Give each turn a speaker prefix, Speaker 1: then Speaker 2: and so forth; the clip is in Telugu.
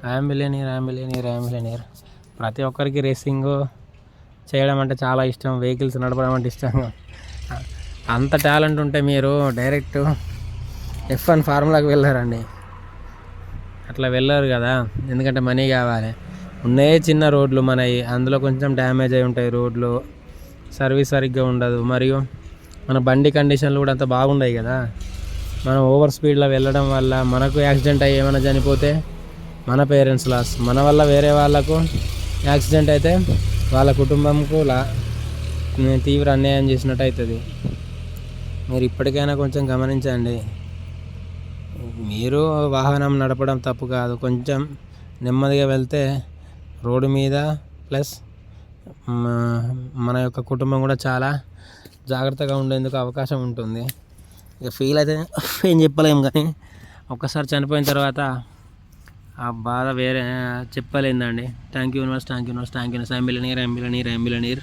Speaker 1: I'm billionaire, I'm billionaire, I'm billionaire. ప్రతి ఒక్కరికి రేసింగ్ చేయడం అంటే చాలా ఇష్టం, వెహికల్స్ నడపడం అంటే ఇష్టం. అంత టాలెంట్ ఉంటే మీరు డైరెక్ట్ F1 ఫార్ములాకి వెళ్ళారండి. అట్లా వెళ్ళారు కదా, ఎందుకంటే మనీ కావాలి. ఉన్నే చిన్న రోడ్లు మనవి, అందులో కొంచెం డ్యామేజ్ అయి ఉంటాయి రోడ్లు, సర్వీస్ సరిగ్గా ఉండదు, మరియు మన బండి కండిషన్లు కూడా అంత బాగుండవు కదా. మనం ఓవర్ స్పీడ్లో వెళ్ళడం వల్ల మనకు యాక్సిడెంట్ అయ్యి ఏమైనా చనిపోతే మన పేరెంట్స్ లాస్, మన వల్ల వేరే వాళ్ళకు యాక్సిడెంట్ అయితే వాళ్ళ కుటుంబంకు తీవ్ర అన్యాయం చేసినట్టు అవుతుంది. మీరు ఇప్పటికైనా కొంచెం గమనించండి. మీరు వాహనం నడపడం తప్పు కాదు, కొంచెం నెమ్మదిగా వెళ్తే రోడ్డు మీద ప్లస్ మన యొక్క కుటుంబం కూడా చాలా జాగ్రత్తగా ఉండేందుకు అవకాశం ఉంటుంది. ఇక ఫీల్ అయితే ఏం చెప్పలేము, కానీ ఒక్కసారి చనిపోయిన తర్వాత ఆ బాధ వేరే చెప్పలేందండి. Thank you universe, thank you universe, thank you universe. I'm billionaire, I'm billionaire, I'm billionaire.